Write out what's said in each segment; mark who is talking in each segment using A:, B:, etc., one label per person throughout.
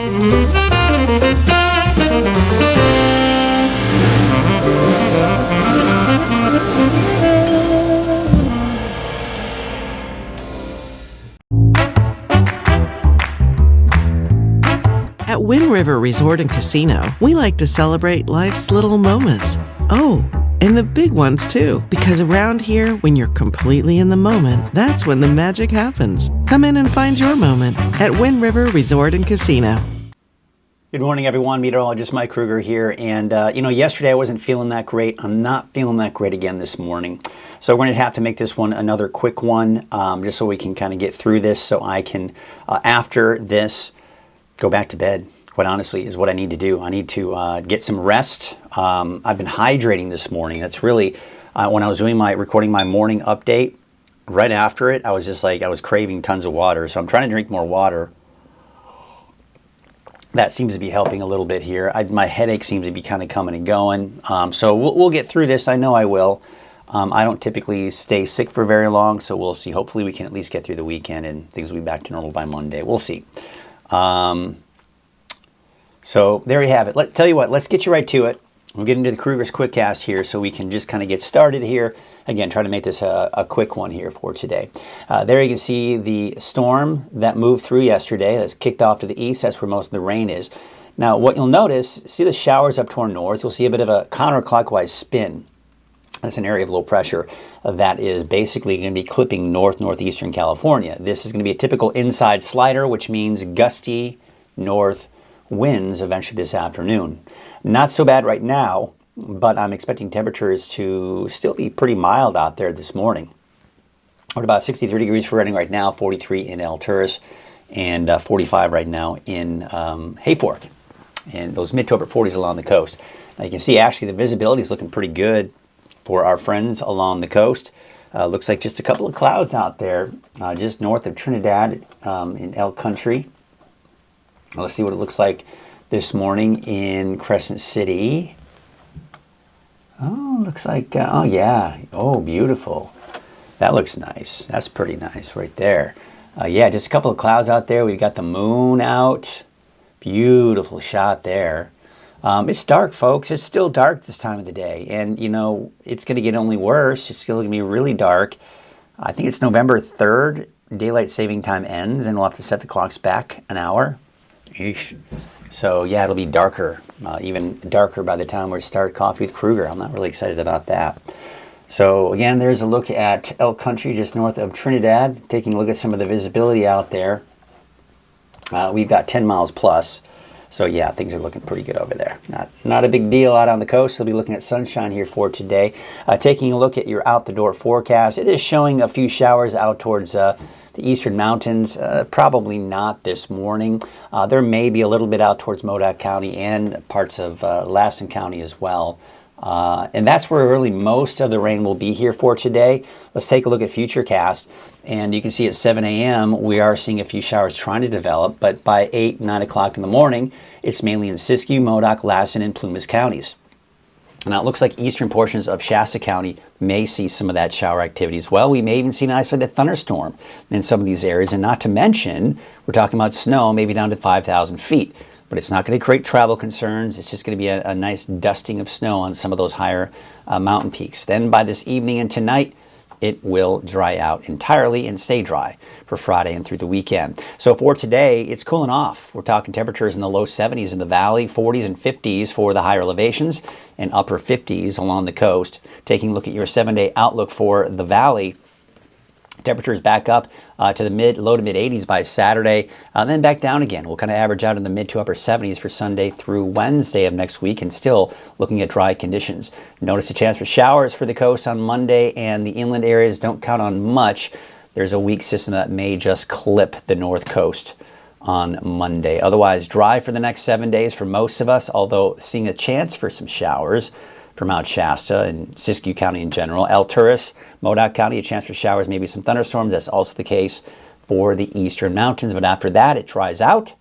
A: At Wind River Resort and Casino, we like to celebrate life's little moments. Oh, and the big ones too, because around here, when you're completely in the moment, that's when the magic happens. Come in and find your moment at Wind River Resort and Casino.
B: Good morning, everyone. Meteorologist Mike Krueger here. And, yesterday I wasn't feeling that great. I'm not feeling that great again this morning. So we're going to have to make this one another quick one, just so we can kind of get through this so I can, after this, go back to bed. Quite honestly, is what I need to do. I need to get some rest. I've been hydrating this morning. That's really, when I was doing recording my morning update, right after it, I was just like, I was craving tons of water. So I'm trying to drink more water. That seems to be helping a little bit here. My headache seems to be kind of coming and going. So we'll get through this. I know I will. I don't typically stay sick for very long, so we'll see. Hopefully we can at least get through the weekend and things will be back to normal by Monday. We'll see. So there you have it. Tell you what, let's get you right to it. We'll get into the Krueger's Quickcast here so we can just kind of get started here. Again, try to make this a quick one here for today. There you can see the storm that moved through yesterday. That's kicked off to the east. That's where most of the rain is. Now, what you'll notice, see the showers up toward north. You'll see a bit of a counterclockwise spin. That's an area of low pressure that is basically going to be clipping northeastern California. This is going to be a typical inside slider, which means gusty north winds eventually this afternoon. Not so bad right now, but I'm expecting temperatures to still be pretty mild out there this morning. We're at about 63 degrees for Redding right now, 43 in Alturas, and 45 right now in Hayfork, and those mid to upper 40s along the coast. Now you can see actually the visibility is looking pretty good for our friends along the coast. Looks like just a couple of clouds out there just north of Trinidad in Elk Country. Let's see what it looks like this morning in Crescent City. Oh, looks like, oh yeah, oh beautiful. That looks nice. That's pretty nice right there. Yeah, just a couple of clouds out there. We've got the moon out. Beautiful shot there. It's dark, folks. It's still dark this time of the day. And, it's going to get only worse. It's still going to be really dark. I think it's November 3rd. Daylight saving time ends, and we'll have to set the clocks back an hour. Eesh. So, yeah, it'll be darker, even darker by the time we start Coffee with Krueger. I'm not really excited about that. So, again, there's a look at Elk Country just north of Trinidad, taking a look at some of the visibility out there. We've got 10 miles plus. So, yeah, things are looking pretty good over there. Not a big deal out on the coast. We'll be looking at sunshine here for today. Taking a look at your out-the-door forecast, it is showing a few showers out towards the eastern mountains. Probably not this morning. There may be a little bit out towards Modoc County and parts of Lassen County as well. And that's where really most of the rain will be here for today. Let's take a look at Futurecast. And you can see at 7 a.m. we are seeing a few showers trying to develop, but by 8, 9 o'clock in the morning, it's mainly in Siskiyou, Modoc, Lassen, and Plumas counties. Now it looks like eastern portions of Shasta County may see some of that shower activity as well. We may even see an isolated thunderstorm in some of these areas, and not to mention, we're talking about snow maybe down to 5,000 feet. But it's not going to create travel concerns. It's just going to be a nice dusting of snow on some of those higher mountain peaks. Then by this evening and tonight, it will dry out entirely and stay dry for Friday and through the weekend. So for today, it's cooling off. We're talking temperatures in the low 70s in the valley, 40s and 50s for the higher elevations, and upper 50s along the coast. Taking a look at your 7-day outlook for the valley, temperatures back up to the low to mid 80s by Saturday, then back down again. We'll kind of average out in the mid to upper 70s for Sunday through Wednesday of next week, and still looking at dry conditions. Notice a chance for showers for the coast on Monday, and the inland areas don't count on much. There's a weak system that may just clip the north coast on Monday. Otherwise, dry for the next 7 days for most of us, although seeing a chance for some showers for Mount Shasta and Siskiyou County in general. Alturas, Modoc County, a chance for showers, maybe some thunderstorms. That's also the case for the eastern mountains. But after that, it dries out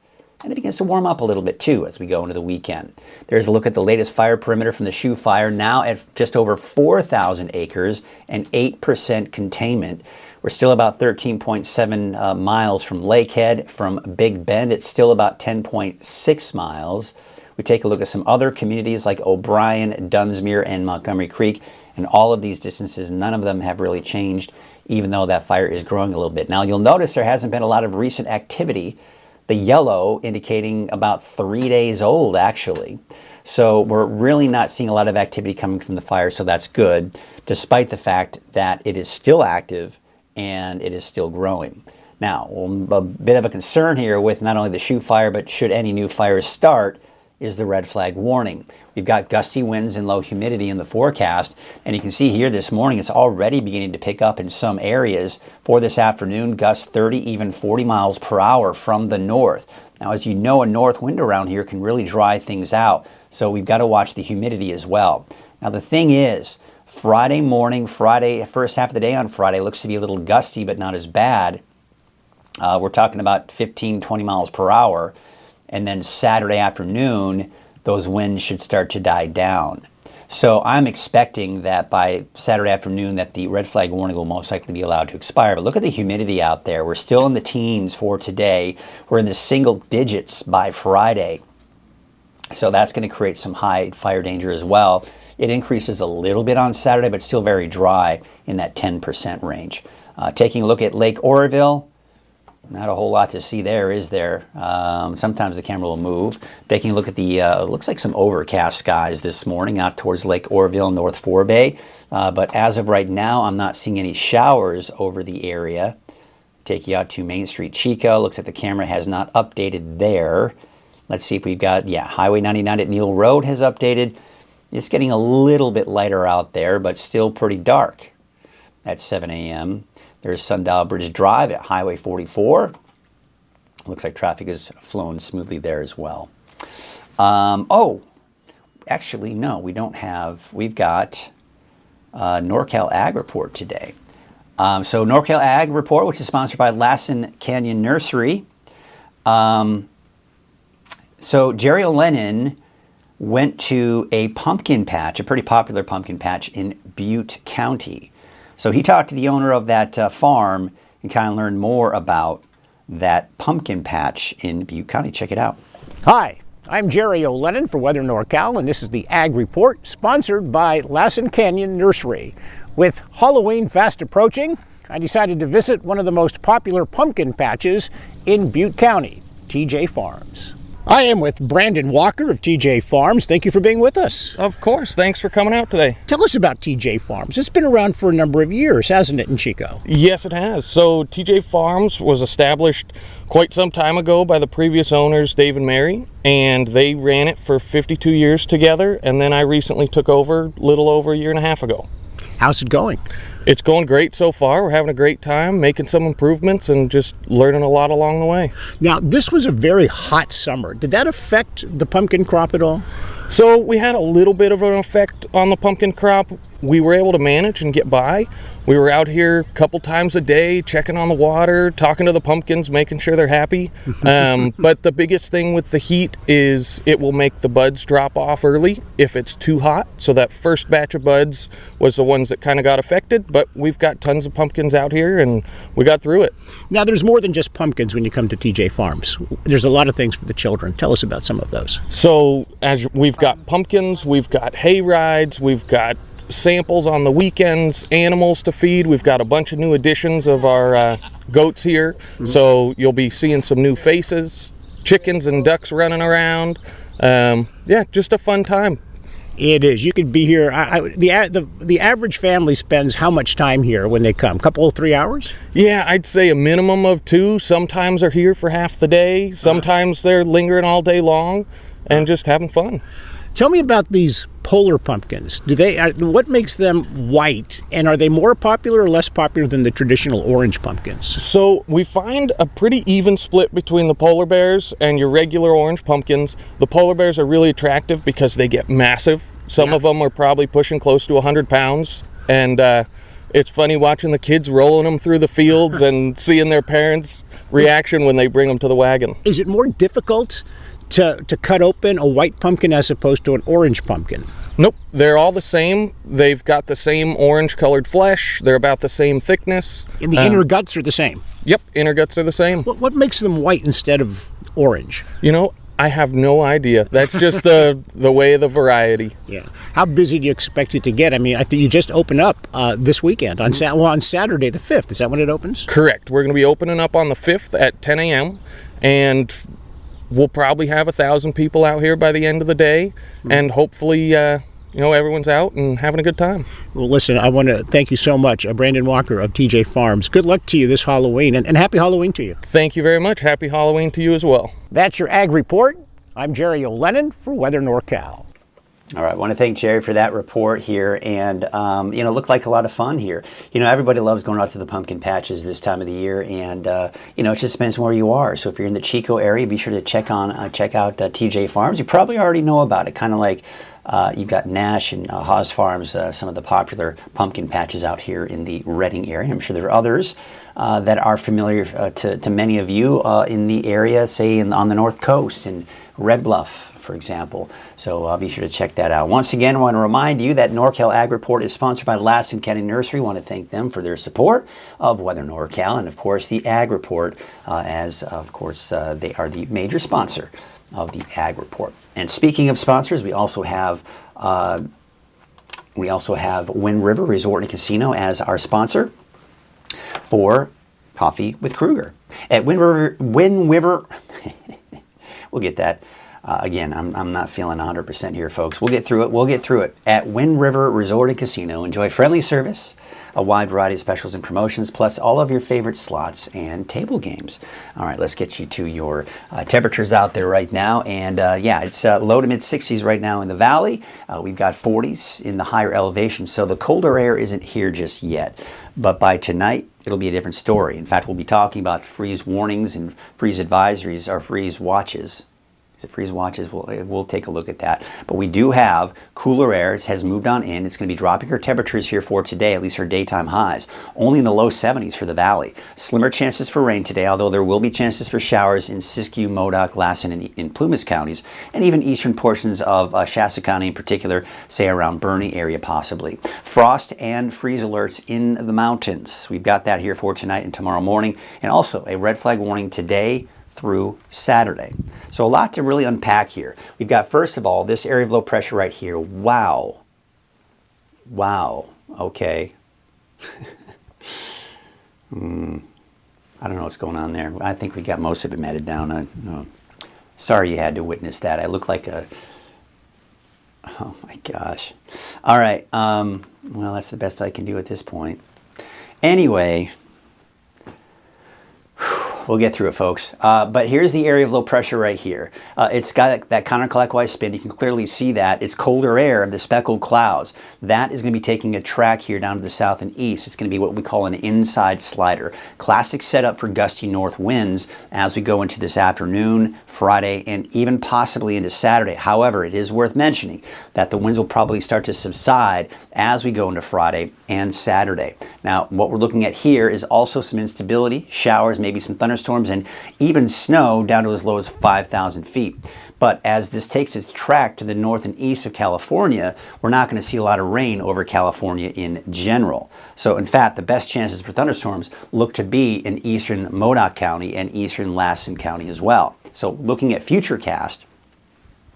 B: and it begins to warm up a little bit too as we go into the weekend. There's a look at the latest fire perimeter from the Shoe Fire, now at just over 4,000 acres and 8% containment. We're still about 13.7 miles from Lakehead. From Big Bend, it's still about 10.6 miles. We take a look at some other communities like O'Brien, Dunsmuir, and Montgomery Creek, and all of these distances, none of them have really changed, even though that fire is growing a little bit. Now, you'll notice there hasn't been a lot of recent activity. The yellow indicating about 3 days old, actually. So we're really not seeing a lot of activity coming from the fire, so that's good, despite the fact that it is still active and it is still growing. Now, a bit of a concern here with not only the shoot fire, but should any new fires start, is the red flag warning. We've got gusty winds and low humidity in the forecast, and you can see here this morning it's already beginning to pick up in some areas. For this afternoon, gusts 30, even 40 miles per hour from the north. Now, as you know, a north wind around here can really dry things out, so we've got to watch the humidity as well. Now, the thing is, Friday morning, first half of the day on Friday looks to be a little gusty, but not as bad. We're talking about 15, 20 miles per hour. And then Saturday afternoon, those winds should start to die down. So I'm expecting that by Saturday afternoon that the red flag warning will most likely be allowed to expire. But look at the humidity out there. We're still in the teens for today. We're in the single digits by Friday. So that's going to create some high fire danger as well. It increases a little bit on Saturday, but still very dry in that 10% range. Taking a look at Lake Oroville. Not a whole lot to see there, is there? Sometimes the camera will move. Taking a look at the, looks like some overcast skies this morning out towards Lake Oroville, North Forebay. But as of right now, I'm not seeing any showers over the area. Take you out to Main Street, Chico. Looks like the camera has not updated there. Let's see if we've got, Highway 99 at Neal Road has updated. It's getting a little bit lighter out there, but still pretty dark at 7 a.m. There's Sundial Bridge Drive at Highway 44. Looks like traffic is flowing smoothly there as well. Actually, no, we don't have. We've got NorCal Ag Report today. So NorCal Ag Report, which is sponsored by Lassen Canyon Nursery. So Jerry O'Lennon went to a pumpkin patch, a pretty popular pumpkin patch in Butte County. So he talked to the owner of that farm and kind of learned more about that pumpkin patch in Butte County. Check it out.
C: Hi, I'm Jerry O'Lennon for Weather NorCal, and this is the Ag Report, sponsored by Lassen Canyon Nursery. With Halloween fast approaching, I decided to visit one of the most popular pumpkin patches in Butte County, TJ Farms. I am with Brandon Walker of TJ Farms. Thank you for being with us.
D: Of course. Thanks for coming out today.
C: Tell us about TJ Farms. It's been around for a number of years, hasn't it, in Chico?
D: Yes, it has. So TJ Farms was established quite some time ago by the previous owners, Dave and Mary, and they ran it for 52 years together, and then I recently took over a little over a year and a half ago.
C: How's it going?
D: It's going great so far. We're having a great time, making some improvements and just learning a lot along the way.
C: Now, this was a very hot summer. Did that affect the pumpkin crop at all?
D: So we had a little bit of an effect on the pumpkin crop. We were able to manage and get by. We were out here a couple times a day, checking on the water, talking to the pumpkins, making sure they're happy. But the biggest thing with the heat is it will make the buds drop off early if it's too hot. So that first batch of buds was the ones that kind of got affected, but we've got tons of pumpkins out here and we got through it.
C: Now, there's more than just pumpkins when you come to TJ Farms. There's a lot of things for the children. Tell us about some of those.
D: So as we've got pumpkins, we've got hay rides, we've got samples on the weekends, animals to feed. We've got a bunch of new additions of our goats here, so you'll be seeing some new faces, chickens and ducks running around. Just a fun time.
C: It is. You could be here. The average family spends how much time here when they come? Couple, 3 hours?
D: Yeah, I'd say a minimum of 2. Sometimes they're here for half the day. Sometimes they're lingering all day long and just having fun.
C: Tell me about these polar pumpkins. What makes them white, and are they more popular or less popular than the traditional orange pumpkins?
D: So we find a pretty even split between the polar bears and your regular orange pumpkins. The polar bears are really attractive because they get massive. Some of them are probably pushing close to 100 pounds, and it's funny watching the kids rolling them through the fields and seeing their parents' reaction when they bring them to the wagon.
C: Is it more difficult to cut open a white pumpkin as opposed to an orange pumpkin?
D: Nope, they're all the same. They've got the same orange colored flesh. They're about the same thickness.
C: And the inner guts are the same?
D: Yep, inner guts are the same.
C: What makes them white instead of orange?
D: You know, I have no idea. That's just the way of the variety.
C: Yeah. How busy do you expect it to get? I mean, I think you just open up this weekend on Saturday the 5th. Is that when it opens?
D: Correct. We're going to be opening up on the 5th at 10 a.m. and we'll probably have 1,000 people out here by the end of the day, and hopefully, everyone's out and having a good time.
C: Well, listen, I want to thank you so much, Brandon Walker of TJ Farms. Good luck to you this Halloween, and happy Halloween to you.
D: Thank you very much. Happy Halloween to you as well.
C: That's your Ag Report. I'm Jerry O'Lennon for Weather NorCal.
B: All right, I want to thank Jerry for that report here, and it looked like a lot of fun here. Everybody loves going out to the pumpkin patches this time of the year, and it just depends on where you are. So if you're in the Chico area, be sure to check out TJ Farms. You probably already know about it, kind of like you've got Nash and Haas Farms, some of the popular pumpkin patches out here in the Reading area. I'm sure there are others that are familiar to many of you in the area, say on the North Coast in Red Bluff, for example. So be sure to check that out. Once again, I want to remind you that NorCal Ag Report is sponsored by Lassen County Nursery. I want to thank them for their support of Weather NorCal and, of course, the Ag Report, as, of course, they are the major sponsor of the Ag Report. And speaking of sponsors, we also have Wind River Resort and Casino as our sponsor for Coffee with Krueger. At Wind River, we'll get that. Again, I'm not feeling 100% here, folks. We'll get through it. At Wind River Resort and Casino, enjoy friendly service, a wide variety of specials and promotions, plus all of your favorite slots and table games. All right, let's get you to your temperatures out there right now. And it's low to mid 60s right now in the valley. We've got 40s in the higher elevation, so the colder air isn't here just yet. But by tonight, it'll be a different story. In fact, we'll be talking about freeze warnings and freeze advisories or freeze watches. The freeze watches, we'll take a look at that. But we do have cooler air. It has moved on in. It's going to be dropping our temperatures here for today, at least our daytime highs. Only in the low 70s for the valley. Slimmer chances for rain today, although there will be chances for showers in Siskiyou, Modoc, Lassen, and in Plumas counties, and even eastern portions of Shasta County in particular, say around Bernie area possibly. Frost and freeze alerts in the mountains. We've got that here for tonight and tomorrow morning. And also a red flag warning today through Saturday. So a lot to really unpack here. We've got, first of all, this area of low pressure right here. Wow. Okay. I don't know what's going on there. I think we got most of it matted down. Sorry you had to witness that. I look like a... Oh my gosh. All right. Well, that's the best I can do at this point. Anyway... We'll get through it, folks. But here's the area of low pressure right here. It's got that counterclockwise spin. You can clearly see that. It's colder air, the speckled clouds. That is going to be taking a track here down to the south and east. It's going to be what we call an inside slider. Classic setup for gusty north winds as we go into this afternoon, Friday, and even possibly into Saturday. However, it is worth mentioning that the winds will probably start to subside as we go into Friday and Saturday. Now, what we're looking at here is also some instability, showers, maybe some thunderstorms, and even snow down to as low as 5,000 feet. But as this takes its track to the north and east of California, we're not going to see a lot of rain over California in general. So in fact, the best chances for thunderstorms look to be in eastern Modoc County and eastern Lassen County as well. So looking at Futurecast,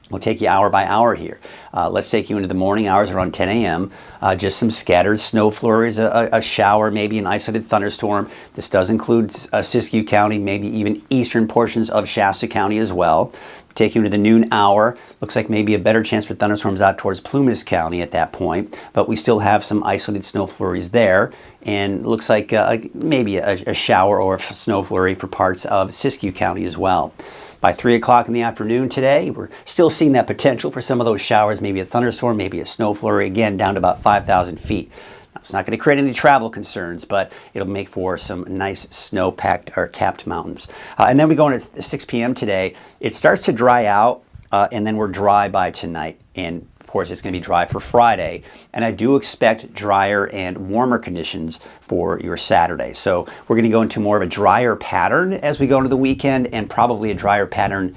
B: we'll take you hour by hour here. Let's take you into the morning hours around 10 a.m. Just some scattered snow flurries, a shower, maybe an isolated thunderstorm. This does include Siskiyou County, maybe even eastern portions of Shasta County as well. Take you into the noon hour. Looks like maybe a better chance for thunderstorms out towards Plumas County at that point, but we still have some isolated snow flurries there. And looks like maybe a shower or a snow flurry for parts of Siskiyou County as well. By 3 o'clock in the afternoon today, we're still seeing that potential for some of those showers, maybe a thunderstorm, maybe a snow flurry, again, down to about 5,000 feet. Now, it's not going to create any travel concerns, but it'll make for some nice snow-packed or capped mountains. And then we go into 6 p.m. today. It starts to dry out, and then we're dry by tonight. And of course, it's going to be dry for Friday, and I do expect drier and warmer conditions for your Saturday. So we're going to go into more of a drier pattern as we go into the weekend, and probably a drier pattern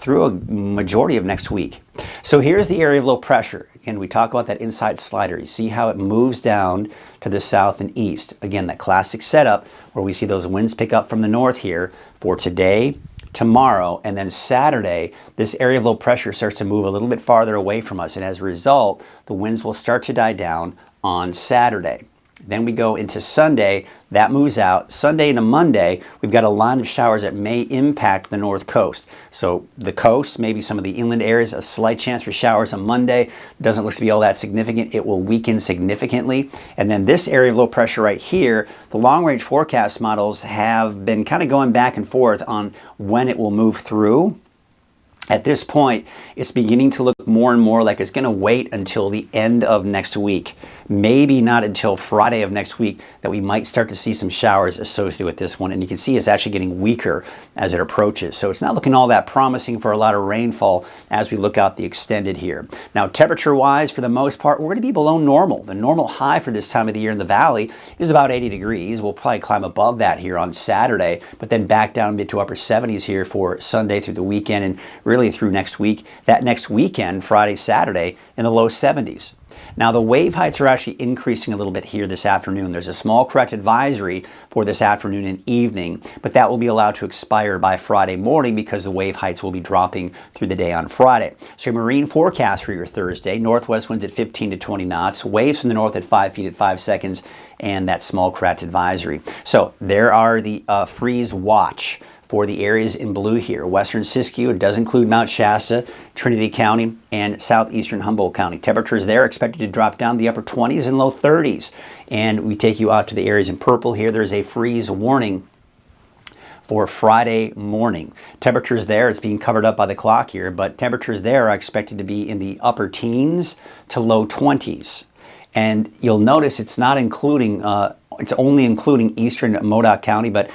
B: through a majority of next week. So here's the area of low pressure. Again, we talk about that inside slider. You see how it moves down to the south and east. Again, that classic setup where we see those winds pick up from the north here for today, tomorrow, and then Saturday. This area of low pressure starts to move a little bit farther away from us, and as a result, the winds will start to die down on Saturday. Then we go into Sunday, that moves out. Sunday into Monday, we've got a line of showers that may impact the north coast. So the coast, maybe some of the inland areas, a slight chance for showers on Monday. Doesn't look to be all that significant. It will weaken significantly. And then this area of low pressure right here, the long range forecast models have been kind of going back and forth on when it will move through. At this point, it's beginning to look more and more like it's going to wait until the end of next week. Maybe not until Friday of next week that we might start to see some showers associated with this one. And you can see it's actually getting weaker as it approaches. So it's not looking all that promising for a lot of rainfall as we look out the extended here. Now, temperature-wise, for the most part, we're going to be below normal. The normal high for this time of the year in the valley is about 80 degrees. We'll probably climb above that here on Saturday, but then back down mid to upper 70s here for Sunday through the weekend and really through next week. That next weekend, Friday, Saturday, in the low 70s. Now the wave heights are actually increasing a little bit here this afternoon. There's a small correct advisory for this afternoon and evening, but that will be allowed to expire by Friday morning because the wave heights will be dropping through the day on Friday. So your marine forecast for your Thursday, northwest winds at 15 to 20 knots, waves from the north at 5 feet at 5 seconds, and that small correct advisory. So there are the freeze watch for the areas in blue here. Western Siskiyou, it does include Mount Shasta, Trinity County, and southeastern Humboldt County. Temperatures there are expected to drop down the upper 20s and low 30s. And we take you out to the areas in purple here. There's a freeze warning for Friday morning. Temperatures there, it's being covered up by the clock here, but temperatures there are expected to be in the upper teens to low 20s. And you'll notice it's not including, it's only including eastern Modoc County, but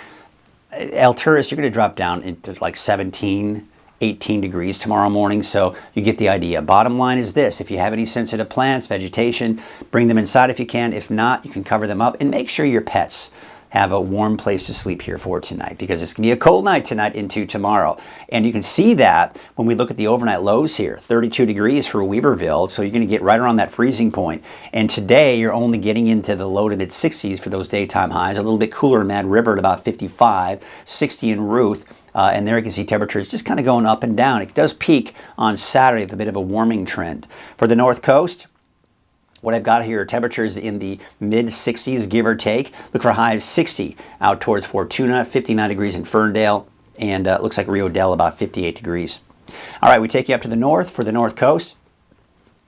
B: Alturas, you're going to drop down into like 17, 18 degrees tomorrow morning, so you get the idea. Bottom line is this: if you have any sensitive plants, vegetation, bring them inside if you can. If not, you can cover them up, and make sure your pets have a warm place to sleep here for tonight, because it's going to be a cold night tonight into tomorrow. And you can see that when we look at the overnight lows here, 32 degrees for Weaverville, so you're going to get right around that freezing point. And today you're only getting into the low to mid 60s for those daytime highs, a little bit cooler in Mad River at about 55, 60 in Ruth. And there you can see temperatures just kind of going up and down. It does peak on Saturday with a bit of a warming trend. For the North Coast, what I've got here are temperatures in the mid-60s, give or take. Look for a high of 60 out towards Fortuna, 59 degrees in Ferndale, and it looks like Rio Dell about 58 degrees. All right, we take you up to the north for the North Coast.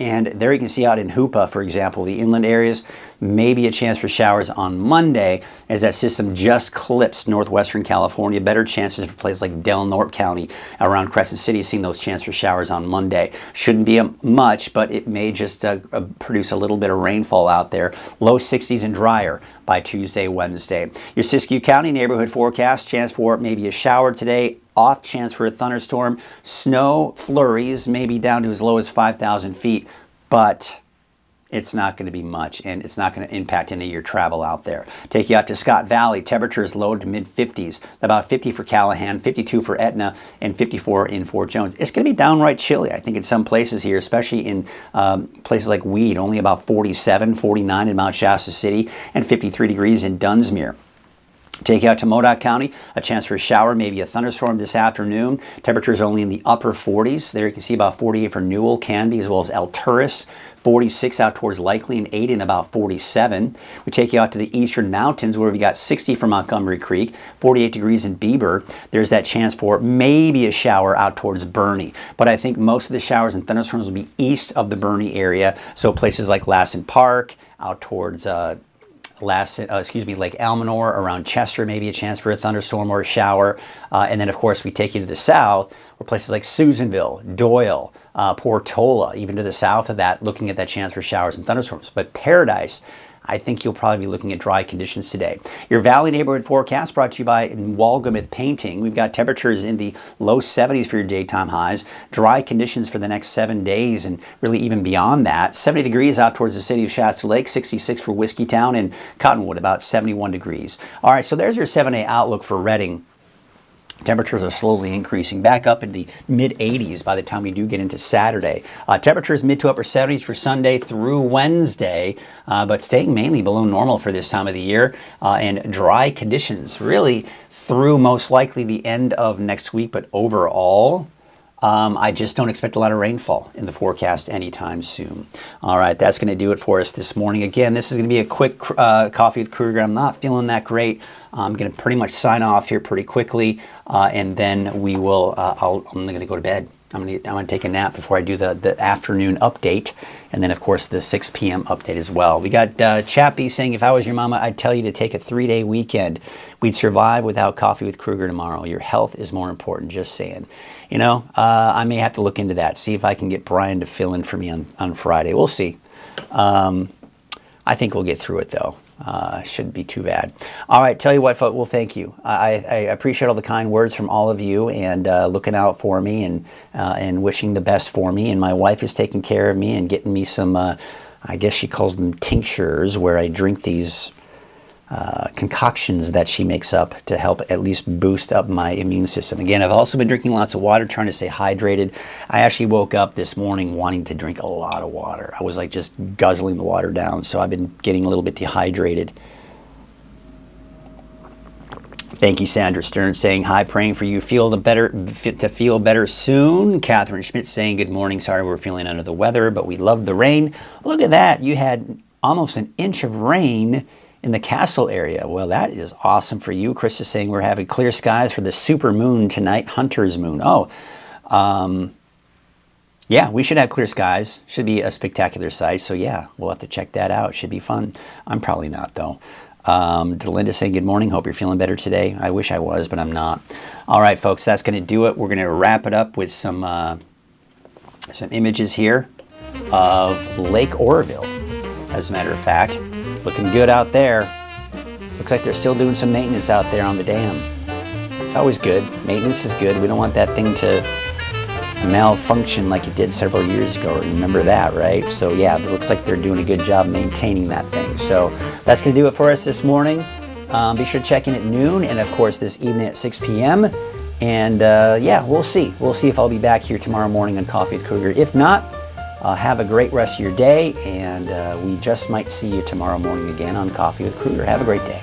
B: And there you can see out in Hoopa, for example, the inland areas, maybe a chance for showers on Monday as that system just clips northwestern California. Better chances for places like Del Norte County around Crescent City, seeing those chances for showers on Monday. Shouldn't be much, but it may just produce a little bit of rainfall out there. Low 60s and drier by Tuesday, Wednesday. Your Siskiyou County neighborhood forecast, chance for maybe a shower today. Off chance for a thunderstorm. Snow flurries, maybe down to as low as 5,000 feet, but it's not going to be much, and it's not going to impact any of your travel out there. Take you out to Scott Valley. Temperatures low to mid-50s, about 50 for Callahan, 52 for Etna, and 54 in Fort Jones. It's going to be downright chilly, I think, in some places here, especially in places like Weed, only about 47, 49 in Mount Shasta City, and 53 degrees in Dunsmuir. Take you out to Modoc County, a chance for a shower, maybe a thunderstorm this afternoon. Temperatures only in the upper 40s. There you can see about 48 for Newell, Canby, as well as Alturas. 46 out towards Likely, and Aden about 47. We take you out to the eastern mountains where we got 60 for Montgomery Creek, 48 degrees in Bieber. There's that chance for maybe a shower out towards Bernie. But I think most of the showers and thunderstorms will be east of the Bernie area. So places like Lassen Park, out towards Lake Almanor, around Chester, maybe a chance for a thunderstorm or a shower. And then, of course, we take you to the south, where places like Susanville, Doyle, Portola, even to the south of that, looking at that chance for showers and thunderstorms. But Paradise, I think you'll probably be looking at dry conditions today. Your Valley neighborhood forecast brought to you by Walgamith Painting. We've got temperatures in the low 70s for your daytime highs, dry conditions for the next 7 days, and really even beyond that. 70 degrees out towards the city of Shasta Lake, 66 for Whiskeytown, and Cottonwood about 71 degrees. All right, so there's your 7-day outlook for Redding Temperatures are slowly increasing back up in the mid 80s by the time we do get into Saturday. Temperatures mid to upper 70s for Sunday through Wednesday, but staying mainly below normal for this time of the year, and dry conditions really through most likely the end of next week. But overall, I just don't expect a lot of rainfall in the forecast anytime soon. All right, that's going to do it for us this morning. Again, this is going to be a quick Coffee with Krueger. I'm not feeling that great. I'm going to pretty much sign off here pretty quickly, and then we will. I'm going to go to bed. I'm going to take a nap before I do the afternoon update, and then of course the 6 p.m. update as well. We got Chappie saying, if I was your mama, I'd tell you to take a 3-day weekend. We'd survive without Coffee with Krueger tomorrow. Your health is more important, just saying. You know, I may have to look into that, see if I can get Brian to fill in for me on Friday. We'll see. I think we'll get through it though. Shouldn't be too bad. All right, tell you what, folks, well, thank you. I appreciate all the kind words from all of you, and looking out for me, and wishing the best for me. And my wife is taking care of me and getting me some, I guess she calls them tinctures, where I drink these concoctions that she makes up to help at least boost up my immune system. Again, I've also been drinking lots of water, trying to stay hydrated. I actually woke up this morning wanting to drink a lot of water. I was like just guzzling the water down, so I've been getting a little bit dehydrated. Thank you, Sandra Stern, saying hi, praying for you to feel better soon. Catherine Schmidt saying good morning. Sorry, we're feeling under the weather, but we love the rain. Look at that. You had almost an inch of rain in the Castle area. Well, that is awesome for you. Chris is saying we're having clear skies for the super moon tonight, Hunter's moon. Yeah, we should have clear skies. Should be a spectacular sight. So yeah, we'll have to check that out. Should be fun. I'm probably not though. Delinda saying good morning. Hope you're feeling better today. I wish I was, but I'm not. All right, folks, that's going to do it. We're going to wrap it up with some images here of Lake Oroville, as a matter of fact. Looking good out there. Looks like they're still doing some maintenance out there on the dam. It's always good. Maintenance is good. We don't want that thing to malfunction like it did several years ago. Remember that, right? So yeah, it looks like they're doing a good job maintaining that thing. So that's going to do it for us this morning. Be sure to check in at noon, and of course this evening at 6 p.m. And yeah, we'll see. We'll see if I'll be back here tomorrow morning on Coffee with Krueger. If not, have a great rest of your day, and we just might see you tomorrow morning again on Coffee with Krueger. Have a great day.